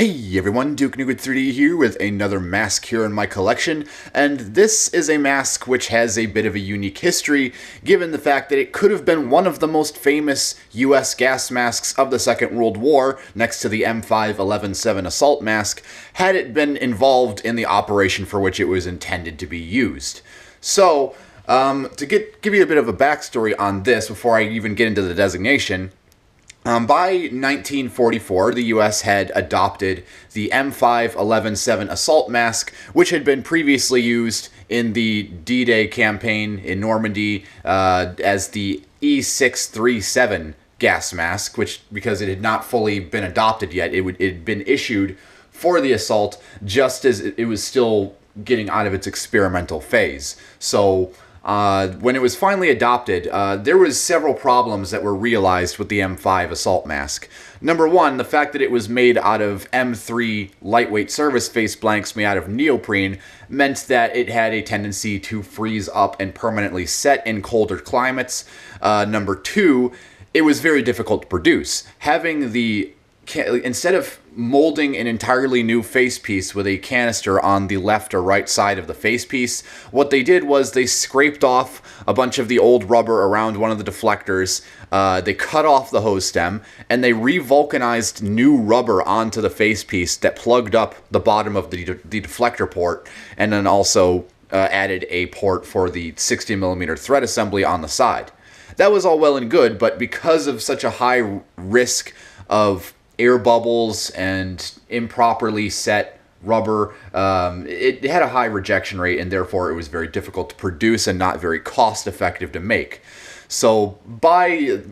Hey everyone, Duke Nuke 3D here with another mask here in my collection, and this is a mask which has a bit of a unique history, given the fact that it could have been one of the most famous US gas masks of the Second World War, next to the M8-11-10 assault mask, had it been involved in the operation for which it was intended to be used. So, to give you a bit of a backstory on this before I even get into the designation, by 1944, the US had adopted the M8-11-10 assault mask, which had been previously used in the D-Day campaign in Normandy as the E637 gas mask, which, because it had not fully been adopted yet, it had been issued for the assault just as it was still getting out of its experimental phase. So, when it was finally adopted, there was several problems that were realized with the M5 assault mask. Number one, the fact that it was made out of M3 lightweight service face blanks made out of neoprene meant that it had a tendency to freeze up and permanently set in colder climates. Number two, it was very difficult to produce. Instead of molding an entirely new facepiece with a canister on the left or right side of the facepiece, what they did was they scraped off a bunch of the old rubber around one of the deflectors, they cut off the hose stem, and they re-vulcanized new rubber onto the facepiece that plugged up the bottom of the deflector port, and then also added a port for the 60mm thread assembly on the side. That was all well and good, but because of such a high risk of air bubbles and improperly set rubber, it had a high rejection rate, and therefore it was very difficult to produce and not very cost effective to make. So by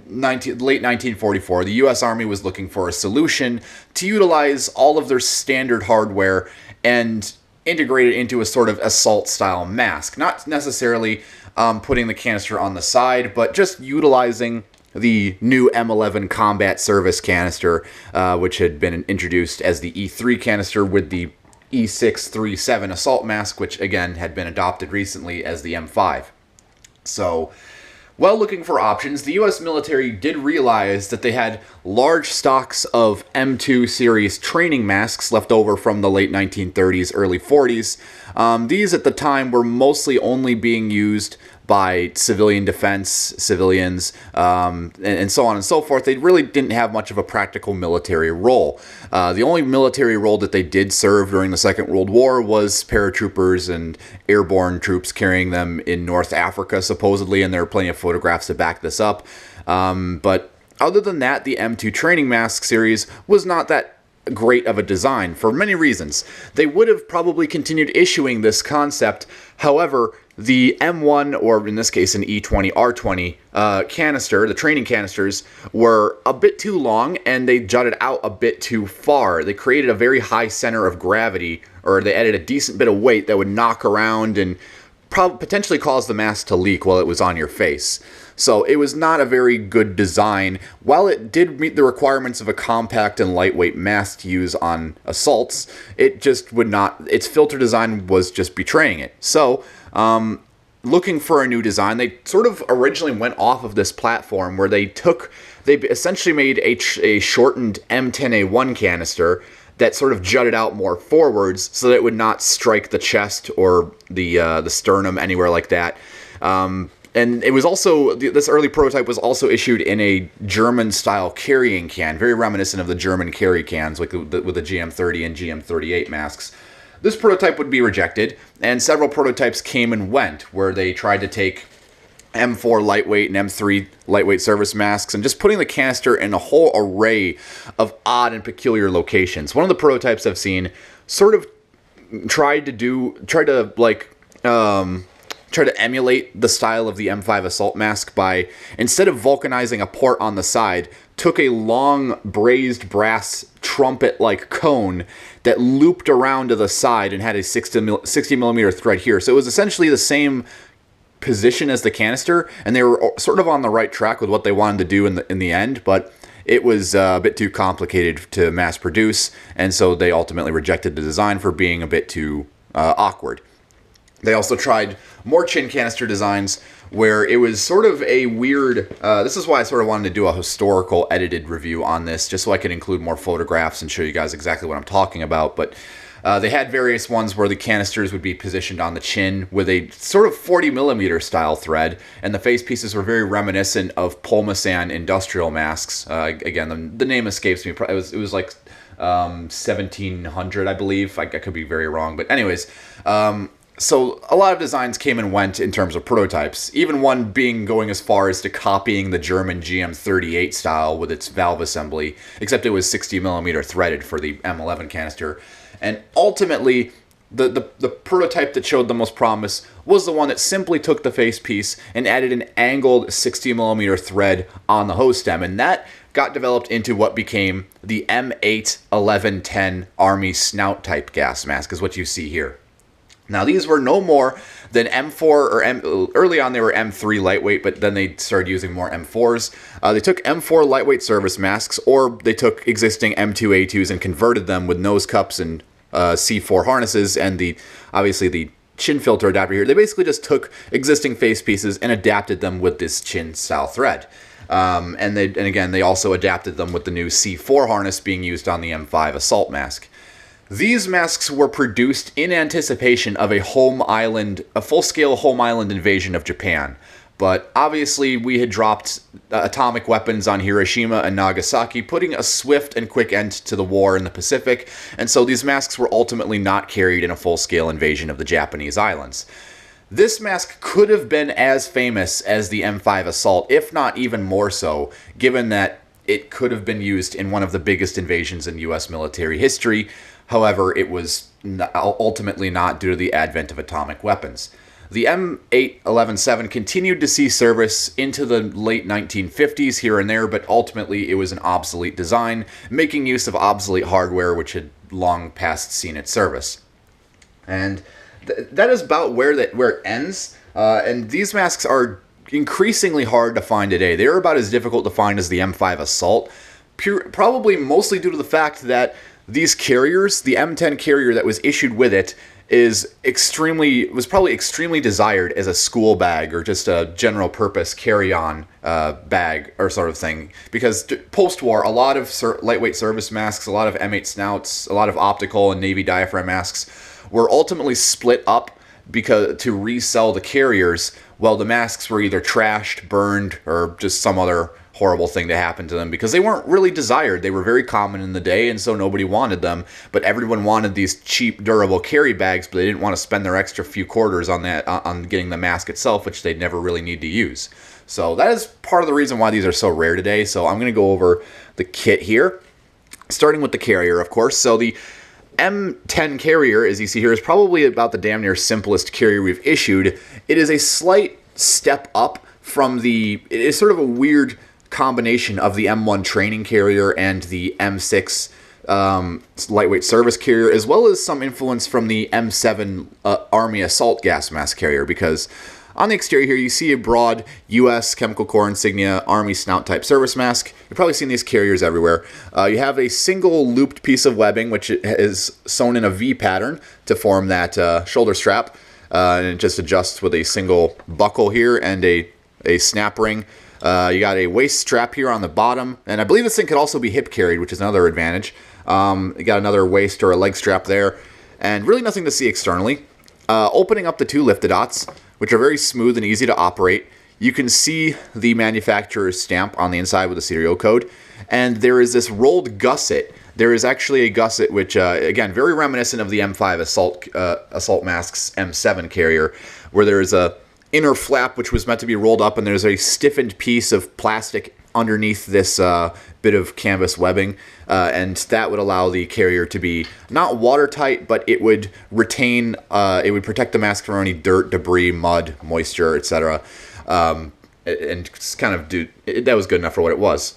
late 1944, the US Army was looking for a solution to utilize all of their standard hardware and integrate it into a sort of assault style mask. Not necessarily putting the canister on the side, but just utilizing the new M11 combat service canister, which had been introduced as the E3 canister with the E637 assault mask, which again had been adopted recently as the M5. So, while looking for options, the US military did realize that they had large stocks of M2 series training masks left over from the late 1930s, early 40s. These at the time were mostly only being used by civilian defense, civilians, and so on and so forth. They really didn't have much of a practical military role. The only military role that they did serve during the Second World War was paratroopers and airborne troops carrying them in North Africa, supposedly, and there are plenty of photographs to back this up. But other than that, the M2 training mask series was not that great of a design for many reasons. They would have probably continued issuing this concept. However, the M1, or in this case an E20 R20 canister, the training canisters, were a bit too long and they jutted out a bit too far. They created a very high center of gravity, or they added a decent bit of weight that would knock around and potentially cause the mask to leak while it was on your face. So it was not a very good design. While it did meet the requirements of a compact and lightweight mask to use on assaults, it just would not, its filter design was just betraying it. So, looking for a new design, they sort of originally went off of this platform where they essentially made a shortened M10A1 canister that sort of jutted out more forwards so that it would not strike the chest or the sternum, anywhere like that. And it was also, this early prototype was also issued in a German-style carrying can, very reminiscent of the German carry cans, like with the GM30 and GM38 masks. This prototype would be rejected, and several prototypes came and went, where they tried to take M4 lightweight and M3 lightweight service masks and just putting the canister in a whole array of odd and peculiar locations. One of the prototypes I've seen sort of tried to emulate the style of the M5 assault mask by, instead of vulcanizing a port on the side, took a long brazed brass trumpet-like cone that looped around to the side and had a 60mm thread here. So it was essentially the same position as the canister, and they were sort of on the right track with what they wanted to do in the end, but it was a bit too complicated to mass produce, and so they ultimately rejected the design for being a bit too awkward. They also tried more chin canister designs, where it was sort of a weird, this is why I sort of wanted to do a historical edited review on this, just so I could include more photographs and show you guys exactly what I'm talking about. But they had various ones where the canisters would be positioned on the chin with a sort of 40mm style thread, and the face pieces were very reminiscent of Polmasan industrial masks. Again, the name escapes me. It was like 1700, I believe. I could be very wrong, but anyways, so a lot of designs came and went in terms of prototypes, even one going as far as to copying the German GM38 style with its valve assembly, except it was 60mm threaded for the M11 canister. And ultimately, the prototype that showed the most promise was the one that simply took the face piece and added an angled 60mm thread on the hose stem, and that got developed into what became the M8-11-10 Army Snout-Type gas mask, is what you see here. Now, these were no more than M4 or early on they were M3 lightweight, but then they started using more M4s. They took M4 lightweight service masks, or they took existing M2A2s and converted them with nose cups and C4 harnesses and obviously the chin filter adapter here. They basically just took existing face pieces and adapted them with this chin style thread. And again, they also adapted them with the new C4 harness being used on the M5 assault mask. These masks were produced in anticipation of a full-scale home island invasion of Japan. But obviously we had dropped atomic weapons on Hiroshima and Nagasaki, putting a swift and quick end to the war in the Pacific, and so these masks were ultimately not carried in a full-scale invasion of the Japanese islands. This mask could have been as famous as the M5 Assault, if not even more so, given that it could have been used in one of the biggest invasions in U.S. military history. However, it was ultimately not due to the advent of atomic weapons. The M8-11-7 continued to see service into the late 1950s here and there, but ultimately it was an obsolete design, making use of obsolete hardware which had long past seen its service. And that is about where it ends, and these masks are increasingly hard to find today. They are about as difficult to find as the M5 Assault, probably mostly due to the fact that these carriers, the M10 carrier that was issued with it, was probably extremely desired as a school bag or just a general purpose carry-on bag or sort of thing. Because post-war, a lot of lightweight service masks, a lot of M8 snouts, a lot of optical and Navy diaphragm masks were ultimately split up to resell the carriers, while the masks were either trashed, burned, or just some other horrible thing to happen to them because they weren't really desired. They were very common in the day, and so nobody wanted them, but everyone wanted these cheap, durable carry bags, but they didn't want to spend their extra few quarters on getting the mask itself, which they'd never really need to use. So that is part of the reason why these are so rare today. So I'm going to go over the kit here, starting with the carrier, of course. So the M10 carrier, as you see here, is probably about the damn near simplest carrier we've issued. It is a slight step up from it is sort of a weird combination of the M1 training carrier and the M6 lightweight service carrier, as well as some influence from the M7 Army assault gas mask carrier, because on the exterior here you see a broad U.S. Chemical Corps insignia Army Snout-Type service mask. You've probably seen these carriers everywhere. You have a single looped piece of webbing which is sewn in a V pattern to form that shoulder strap, and it just adjusts with a single buckle here and a snap ring. You got a waist strap here on the bottom, and I believe this thing could also be hip carried, which is another advantage. You got another waist or a leg strap there, and really nothing to see externally. Opening up the two liftadots, which are very smooth and easy to operate, you can see the manufacturer's stamp on the inside with a serial code, and there is this rolled gusset. There is actually a gusset which, again, very reminiscent of the M5 assault mask's M7 carrier, where there is a inner flap which was meant to be rolled up, and there's a stiffened piece of plastic underneath this bit of canvas webbing, and that would allow the carrier to be not watertight, but it would retain, it would protect the mask from any dirt, debris, mud, moisture, etc. And kind of that was good enough for what it was.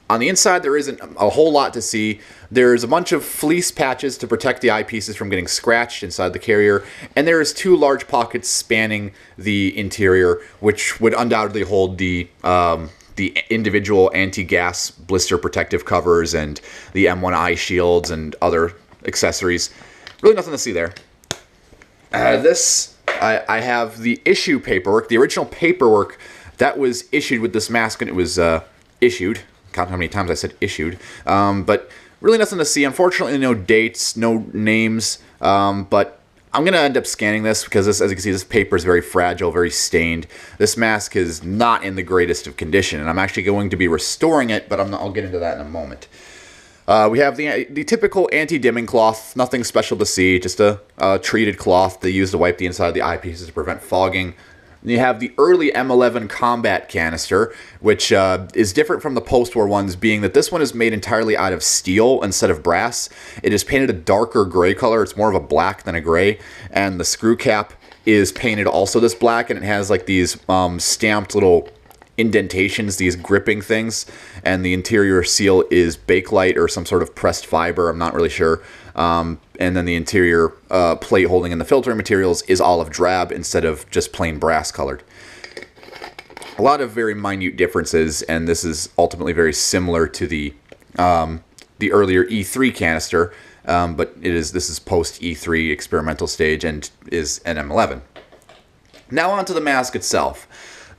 On the inside, there isn't a whole lot to see. There's a bunch of fleece patches to protect the eyepieces from getting scratched inside the carrier, and there's two large pockets spanning the interior, which would undoubtedly hold the individual anti-gas blister protective covers and the M1 shields and other accessories. Really nothing to see there. This I have the issue paperwork, the original paperwork that was issued with this mask, and it was issued. Count how many times I said issued. But really nothing to see. Unfortunately, no dates, no names. But I'm going to end up scanning this because, this, as you can see, this paper is very fragile, very stained. This mask is not in the greatest of condition, and I'm actually going to be restoring it, but I'll get into that in a moment. We have the typical anti-dimming cloth, nothing special to see, just a treated cloth they use to wipe the inside of the eyepieces to prevent fogging. You have the early M11 combat canister, which is different from the post-war ones, being that this one is made entirely out of steel instead of brass. It is painted a darker gray color. It's more of a black than a gray, and the screw cap is painted also this black, and it has like these stamped little indentations, these gripping things, and the interior seal is Bakelite or some sort of pressed fiber, I'm not really sure. And then the interior plate holding in the filtering materials is olive drab instead of just plain brass colored. A lot of very minute differences, and this is ultimately very similar to the earlier E3 canister, but this is post E3 experimental stage and is an M11. Now onto the mask itself.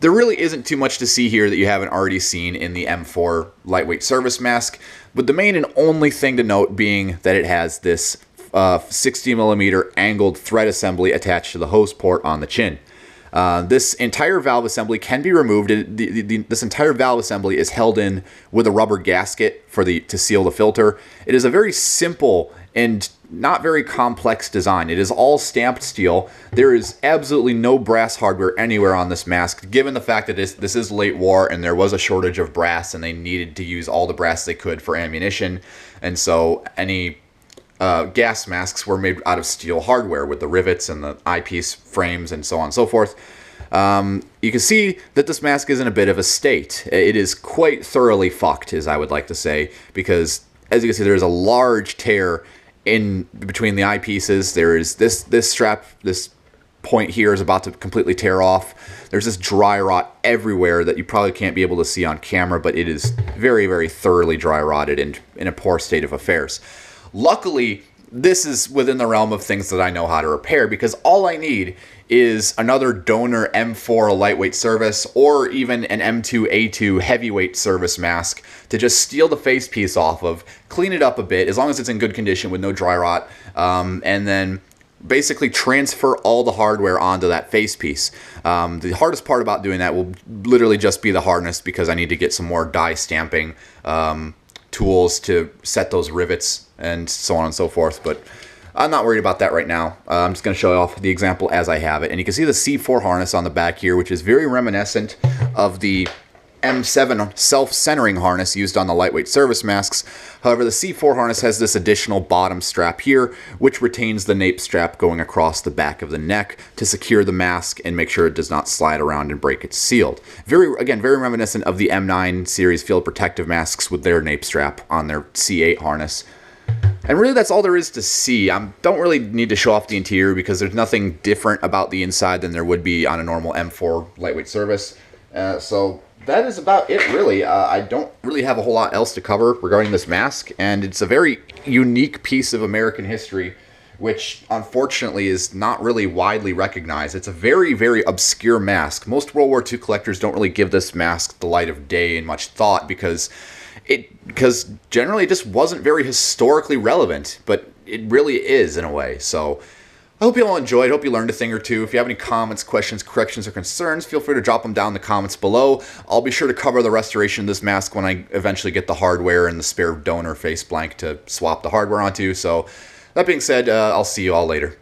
There really isn't too much to see here that you haven't already seen in the M4 lightweight service mask, but the main and only thing to note being that it has this 60mm angled thread assembly attached to the hose port on the chin. This entire valve assembly can be removed. This entire valve assembly is held in with a rubber gasket to seal the filter. It is a very simple and not very complex design. It is all stamped steel. There is absolutely no brass hardware anywhere on this mask, given the fact that this is late war and there was a shortage of brass and they needed to use all the brass they could for ammunition. And so any gas masks were made out of steel hardware with the rivets and the eyepiece frames and so on and so forth. You can see that this mask is in a bit of a state. It is quite thoroughly fucked, as I would like to say, because as you can see, there's a large tear in between the eyepieces. There is this strap, this point here is about to completely tear off. There's this dry rot everywhere that you probably can't be able to see on camera, but it is very, very thoroughly dry rotted and in a poor state of affairs. Luckily, this is within the realm of things that I know how to repair, because all I need is another donor M4 lightweight service or even an M2A2 heavyweight service mask to just steal the facepiece off of, clean it up a bit, as long as it's in good condition with no dry rot, and then basically transfer all the hardware onto that facepiece. The hardest part about doing that will literally just be the hardness, because I need to get some more die stamping tools to set those rivets and so on and so forth, but I'm not worried about that right now. I'm just going to show off the example as I have it. And you can see the C4 harness on the back here, which is very reminiscent of the M7 self-centering harness used on the lightweight service masks. However, the C4 harness has this additional bottom strap here, which retains the nape strap going across the back of the neck to secure the mask and make sure it does not slide around and break it sealed. Again, very reminiscent of the M9 series field protective masks with their nape strap on their C8 harness. And really, that's all there is to see. I don't really need to show off the interior because there's nothing different about the inside than there would be on a normal M4 lightweight service. So that is about it, really. I don't really have a whole lot else to cover regarding this mask, and it's a very unique piece of American history, which unfortunately is not really widely recognized. It's a very, very obscure mask. Most World War II collectors don't really give this mask the light of day and much thought because generally it just wasn't very historically relevant, but it really is in a way. So I hope you all enjoyed. Hope you learned a thing or two. If you have any comments, questions, corrections, or concerns, feel free to drop them down in the comments below. I'll be sure to cover the restoration of this mask when I eventually get the hardware and the spare donor face blank to swap the hardware onto. So that being said, I'll see you all later.